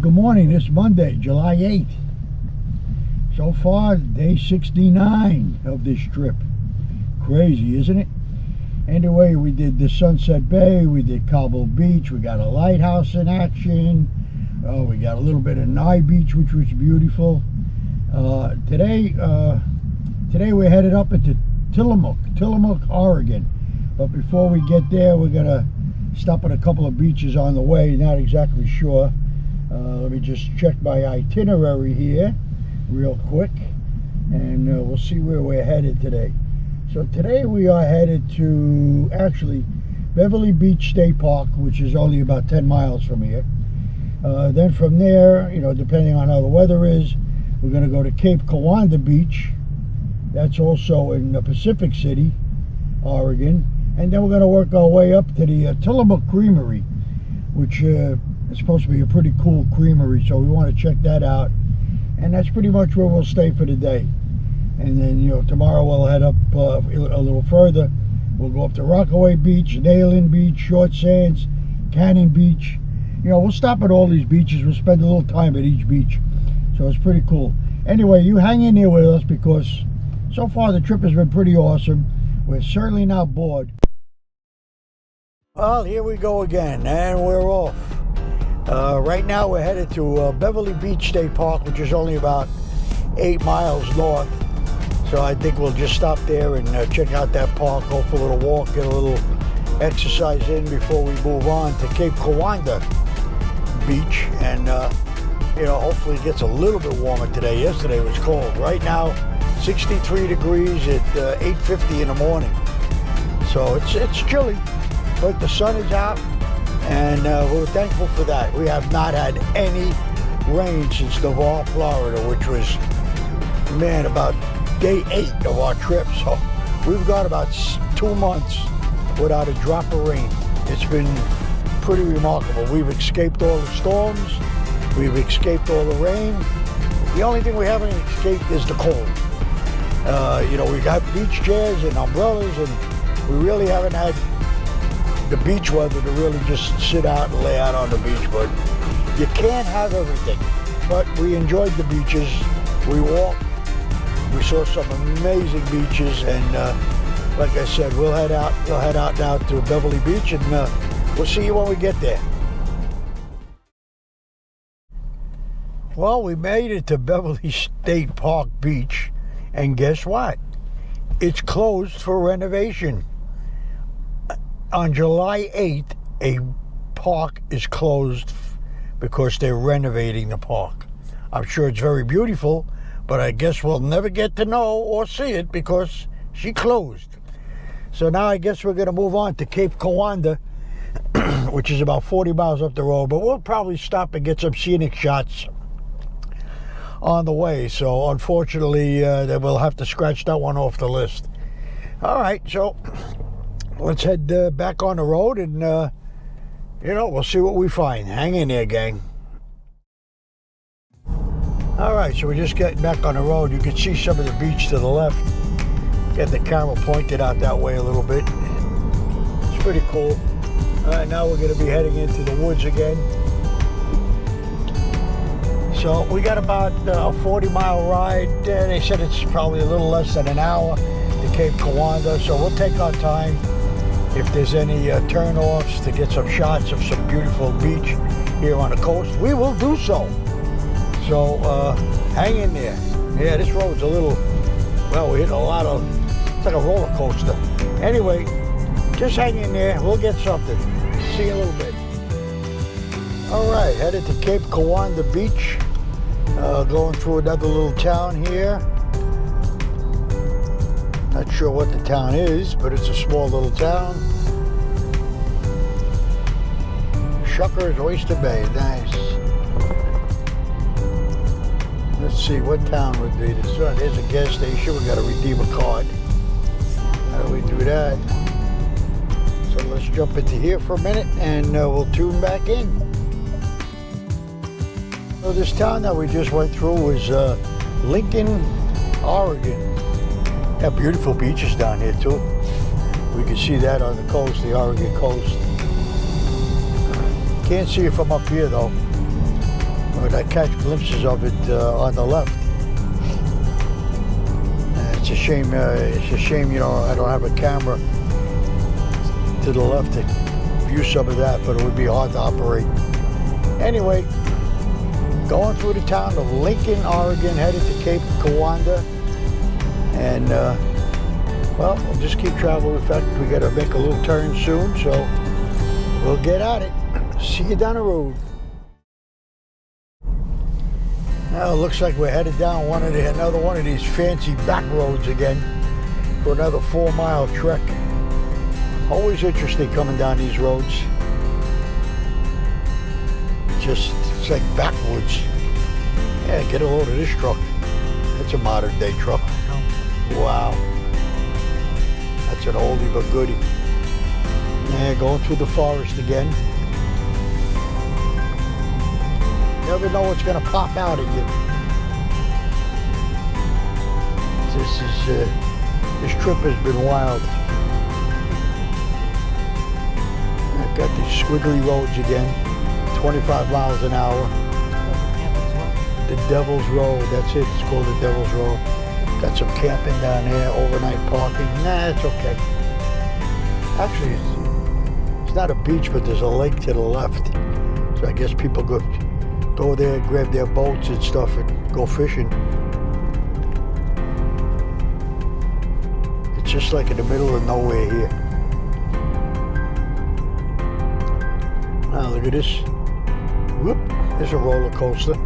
Good morning. It's Monday, July 8th. So far, day 69 of this trip. Crazy, isn't it? Anyway, we did the Sunset Bay, we did Cobble Beach, we got a lighthouse in action. We got a little bit of Nye Beach, which was beautiful. Today we're headed up into Tillamook, Oregon. But before we get there, we're gonna stop at a couple of beaches on the way. Not exactly sure. Let me just check my itinerary here real quick, and we'll see where we're headed today. So today we are headed to actually Beverly Beach State Park, which is only about 10 miles from here. Then from there, depending on how the weather is, we're going to go to Cape Kiwanda Beach. That's also in Pacific City, Oregon. And then we're going to work our way up to the Tillamook Creamery, which is supposed to be a pretty cool creamery, so we want to check that out. And that's pretty much where we'll stay for the day. And then, tomorrow we'll head up a little further. We'll go up to Rockaway Beach, Nayland Beach, Short Sands, Cannon Beach. We'll stop at all these beaches. We'll spend a little time at each beach. So it's pretty cool. Anyway, you hang in there with us because so far the trip has been pretty awesome. We're certainly not bored. Well, here we go again, and we're off. Right now we're headed to Beverly Beach State Park, which is only about 8 miles north. So I think we'll just stop there and check out that park, go for a little walk, get a little exercise in before we move on to Cape Kiwanda Beach. And, hopefully it gets a little bit warmer today. Yesterday was cold. Right now, 63 degrees at 8:50 in the morning. So it's chilly, but the sun is out. And we're thankful for that. We have not had any rain since Navarre, Florida, which was, about day 8 of our trip. So we've got about 2 months without a drop of rain. It's been pretty remarkable. We've escaped all the storms. We've escaped all the rain. The only thing we haven't escaped is the cold. We got beach chairs and umbrellas, and we really haven't had the beach weather to really just sit out and lay out on the beach. But you can't have everything. But we enjoyed the beaches. We walked. We saw some amazing beaches, and like I said, we'll head out now to Beverly Beach, and we'll see you when we get there. Well, we made it to Beverly State Park Beach, and guess what? It's closed for renovation. On July 8th, a park is closed because they're renovating the park. I'm sure it's very beautiful, but I guess we'll never get to know or see it because she closed. So now I guess we're going to move on to Cape Kiwanda, which is about 40 miles up the road, but we'll probably stop and get some scenic shots on the way. So unfortunately, then we'll have to scratch that one off the list. All right, so let's head back on the road, and we'll see what we find. Hang in there, gang. All right, so we're just getting back on the road. You can see some of the beach to the left. Get the camera pointed out that way a little bit. It's pretty cool. All right, now we're going to be heading into the woods again. So we got about a 40-mile ride. They said it's probably a little less than an hour to Cape Kiwanda, so we'll take our time. If there's any turn-offs to get some shots of some beautiful beach here on the coast, we will do so. So hang in there. Yeah, this road's a little, we're hitting a lot of, it's like a roller coaster. Anyway, just hang in there. We'll get something. See you in a little bit. All right, headed to Cape Kiwanda Beach. Going through another little town here. Not sure what the town is, but it's a small little town. Shuckers Oyster Bay, nice. Let's see, what town would be this? There's a gas station. We got to redeem a card. How do we do that? So let's jump into here for a minute, and we'll tune back in. So this town that we just went through was Lincoln, Oregon. Got beautiful beaches down here too. We can see that on the coast, the Oregon coast. Can't see it from up here though. But I catch glimpses of it on the left. It's a shame. You know, I don't have a camera to the left to view some of that, but it would be hard to operate. Anyway, going through the town of Lincoln, Oregon, headed to Cape Kiwanda, and well, we'll just keep traveling. In fact, we got to make a little turn soon, so we'll get at it. See you down the road. Now it looks like we're headed down another one of these fancy back roads again for another 4-mile trek. Always interesting coming down these roads. It's like backwoods. Yeah, get a load of this truck. It's a modern day truck. Wow. That's an oldie but goodie. Yeah, going through the forest again. Never know what's gonna pop out at you. This trip has been wild. I've got these squiggly roads again, 25 miles an hour. The Devil's Road, that's it. It's called the Devil's Road. Got some camping down there, overnight parking. Nah, it's okay. Actually, it's not a beach, but there's a lake to the left. So I guess people go there, grab their boats and stuff, and go fishing. It's just like in the middle of nowhere here. Now look at this. Whoop, there's a roller coaster.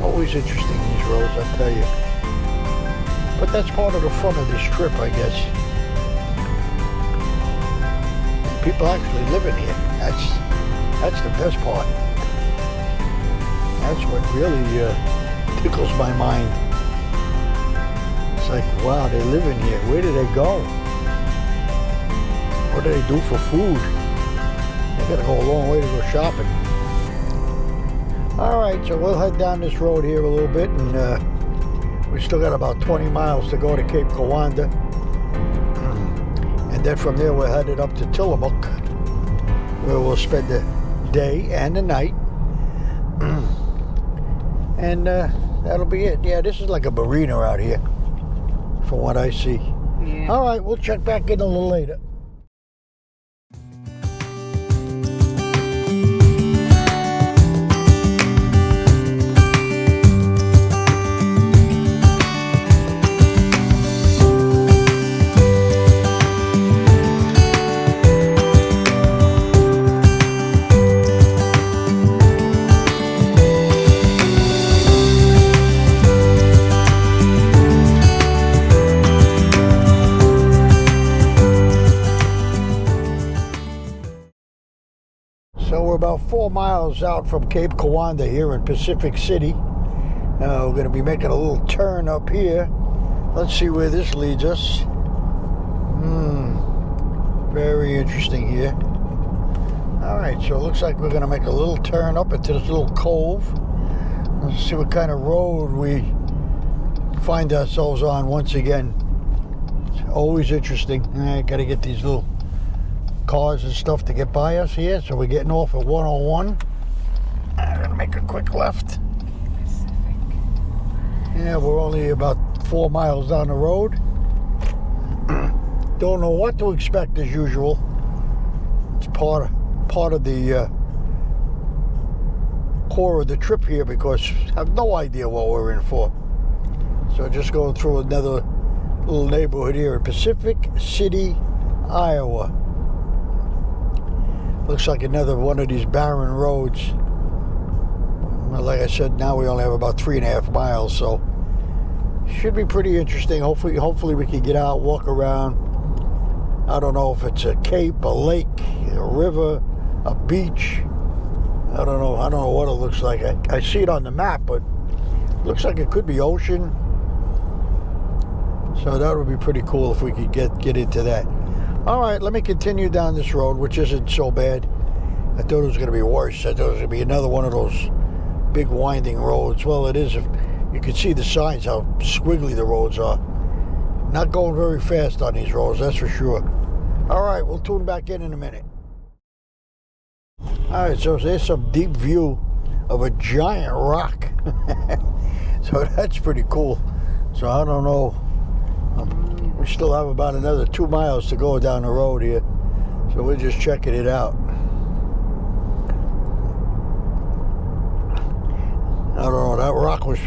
Always interesting, these roads, I tell you. But that's part of the fun of this trip, I guess. People actually living here. That's the best part. That's what really tickles my mind. It's like, wow, they live in here. Where do they go? What do they do for food? They gotta go a long way to go shopping. All right, so we'll head down this road here a little bit, and we still got about 20 miles to go to Cape Kiwanda. And then from there, we're headed up to Tillamook, where we'll spend the day and the night. And that'll be it. Yeah, this is like a marina out here, from what I see. Yeah. All right, we'll check back in a little later. So we're about 4 miles out from Cape Kiwanda here in Pacific City. We're going to be making a little turn up here. Let's see where this leads us. Very interesting here. All right, so it looks like we're going to make a little turn up into this little cove. Let's see what kind of road we find ourselves on once again. It's always interesting. I got to get these little cars and stuff to get by us here, so we're getting off at 101. I'm gonna make a quick left. Yeah, we're only about 4 miles down the road. Don't know what to expect as usual. It's part of the core of the trip here, because I have no idea what we're in for. So just going through another little neighborhood here in Pacific City, Iowa. Looks like another one of these barren roads. Well, like I said, now we only have about 3.5 miles, so should be pretty interesting. Hopefully we can get out, walk around. I don't know if it's a cape, a lake, a river, a beach. I don't know what it looks like. I see it on the map, but it looks like it could be ocean. So that would be pretty cool if we could get into that. All right, let me continue down this road, which isn't so bad. I thought it was going to be worse. I thought it was going to be another one of those big winding roads. Well, it is. If you can see the signs, how squiggly the roads are. Not going very fast on these roads, that's for sure. All right, we'll tune back in a minute. All right, so there's some deep view of a giant rock. So that's pretty cool. So I don't know. We still have about another 2 miles to go down the road here. So we're just checking it out. I don't know, that rock was,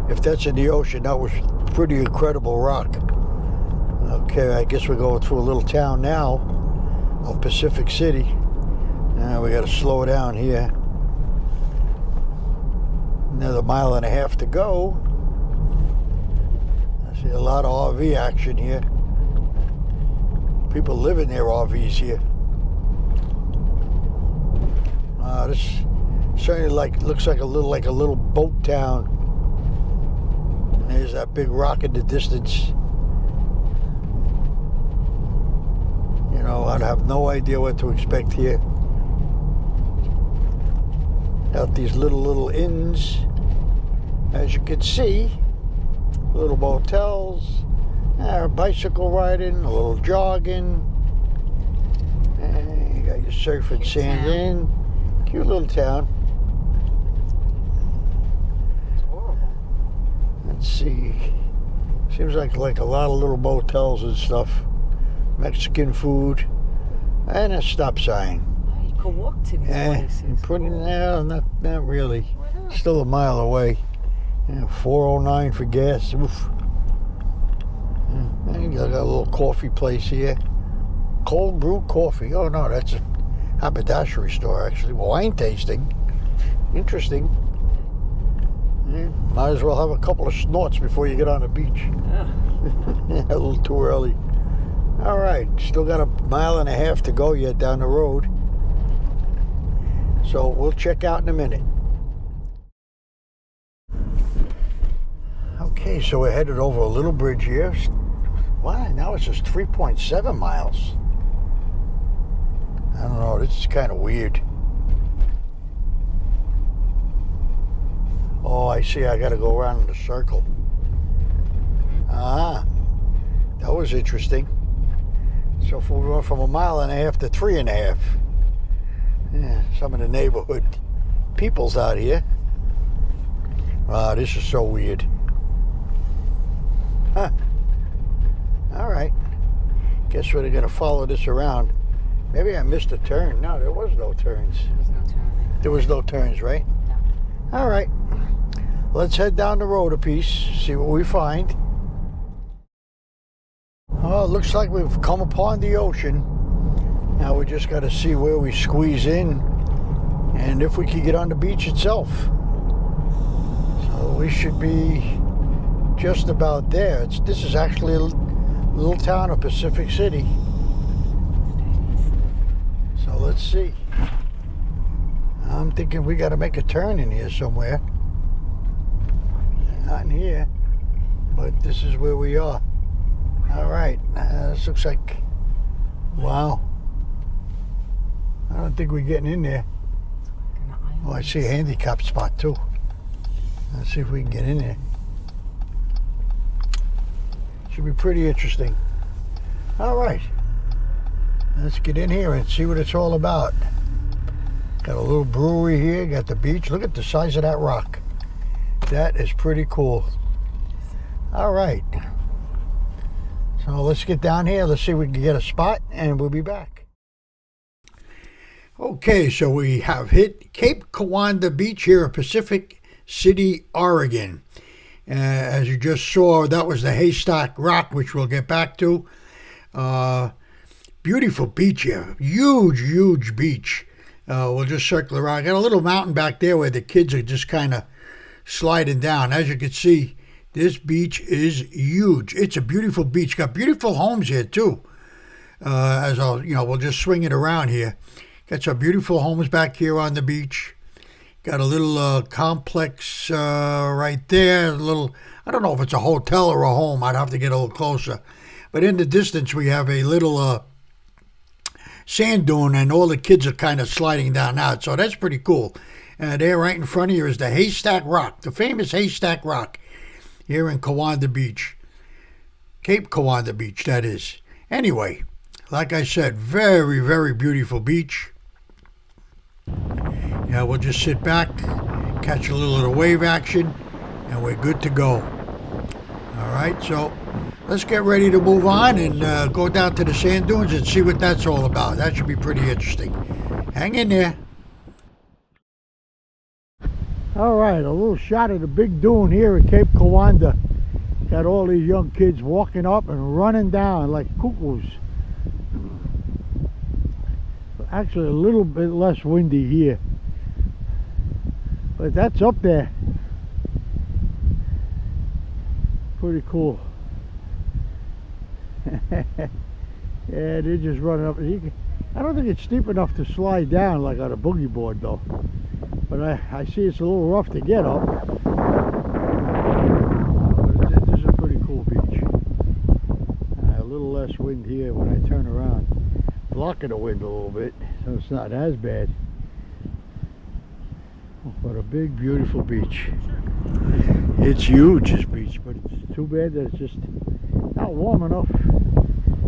if that's in the ocean, that was pretty incredible rock. Okay, I guess we're going through a little town now of Pacific City. Now we got to slow down here. Another 1.5 miles to go. I see a lot of RV action here. People live in their RVs here. This certainly looks like a little boat town. And there's that big rock in the distance. You know, I'd have no idea what to expect here. Got these little inns, as you can see, little motels, bicycle riding, a little jogging, and you got your surfing sand in. Cute little town. It's horrible. Let's see. Seems like a lot of little motels and stuff. Mexican food, and a stop sign. You could walk to these places. No, not really. Why not? Still a mile away. Yeah, 409 for gas. Oof. And you got a little coffee place here. Cold brew coffee. Oh no, that's a haberdashery store actually. Wine tasting. Interesting. Yeah, might as well have a couple of snorts before you get on the beach. Yeah. A little too early. All right, still got 1.5 miles to go yet down the road. So we'll check out in a minute. Okay, so we're headed over a little bridge here. Wow, now it's just 3.7 miles. I don't know, this is kind of weird. Oh, I see, I gotta go around in a circle. Ah, that was interesting. So if we went from 1.5 miles to 3.5. Yeah, some of the neighborhood people's out here. Wow, this is so weird. Huh. All right. Guess we're gonna follow this around. Maybe I missed a turn. No, there was no turns. There's no turning. There was no turns, right? No. All right. Let's head down the road a piece, see what we find. Oh, it looks like we've come upon the ocean. Now we just got to see where we squeeze in and if we can get on the beach itself. So we should be just about there. This is actually a little town of Pacific City. So let's see. I'm thinking we got to make a turn in here somewhere. Not in here, but this is where we are. All right, this looks like, wow. I don't think we're getting in there. Oh, I see a handicap spot too. Let's see if we can get in there. Should be pretty interesting. All right, let's get in here and see what it's all about. Got a little brewery here, got the beach. Look at the size of that rock. That is pretty cool. All right. So let's get down here. Let's see if we can get a spot and we'll be back. Okay, so we have hit Cape Kiwanda Beach here in Pacific City, Oregon. As you just saw, that was the Haystack Rock, which we'll get back to. Beautiful beach here. Huge beach. We'll just circle around. Got a little mountain back there where the kids are just kind of sliding down. As you can see, this beach is huge. It's a beautiful beach. Got beautiful homes here too. As I'll, we'll just swing it around here. Got some beautiful homes back here on the beach. Got a little complex right there. A little, I don't know if it's a hotel or a home. I'd have to get a little closer. But in the distance, we have a little sand dune, and all the kids are kind of sliding down out. So that's pretty cool. There right in front of you is the Haystack Rock, the famous Haystack Rock here in Kiwanda Beach. Cape Kiwanda Beach, that is. Anyway, like I said, very beautiful beach. Yeah, we'll just sit back, catch a little of the wave action, and we're good to go. All right, so let's get ready to move on and go down to the sand dunes and see what that's all about. That should be pretty interesting. Hang in there. All right, a little shot of the big dune here at Cape Kiwanda. Got all these young kids walking up and running down like cuckoos. Actually, a little bit less windy here, but that's up there. Pretty cool. Yeah, they're just running up. I don't think it's steep enough to slide down like on a boogie board though. But I see it's a little rough to get up. But this is a pretty cool beach. A little less wind here when I turn around. Blocking the wind a little bit, so it's not as bad. But a big, beautiful beach. It's huge, this beach, but it's too bad that it's just not warm enough.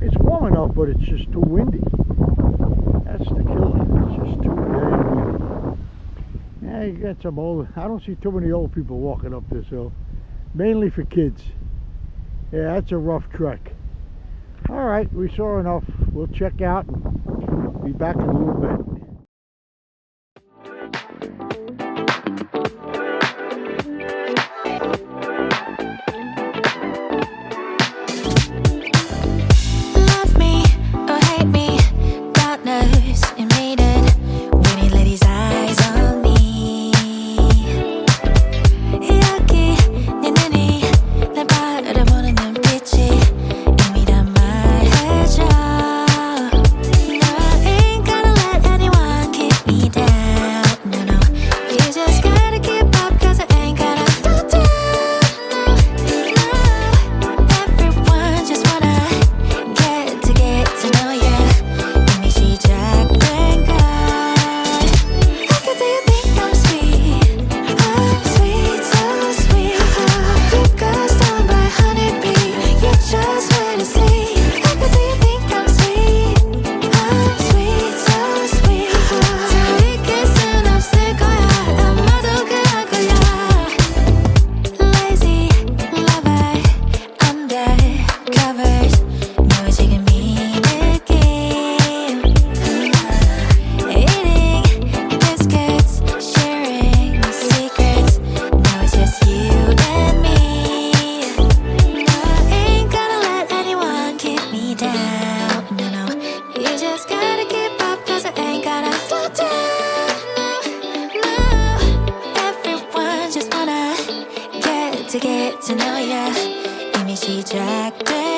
It's warm enough, but it's just too windy. That's the killer. It's just too damn windy. Yeah, you got some old. I don't see too many old people walking up this hill. Mainly for kids. Yeah, that's a rough trek. All right, we saw enough. We'll check out and be back in a little bit. Love me or hate me, God knows you made it when he let his eyes on me. 여기 네 눈이 날 바라보는 눈빛이 이미 다 말해줘. No, I ain't gonna let anyone keep me down. No, no, you just gotta keep up 'cause I ain't gonna slow down. No, no, everyone just wanna get to know ya. 이미 시작된 걸. How do you think I'm sweet? I'm sweet, so sweet. You got stung by a honeybee. You just wait and see. How do you think I'm sweet? I'm sweet, so sweet. 자위킬 순 없을 거야. 아마도 그럴 거야. Lazy lover, undercovers. 너 지금 이 느낌. Eating biscuits, sharing secrets. Now it's just you and me. No, I ain't gonna let anyone keep me down. No, no, you just gotta keep up 'cause I ain't gonna slow down. No, no, everyone just wanna get to know ya. 이미 시작된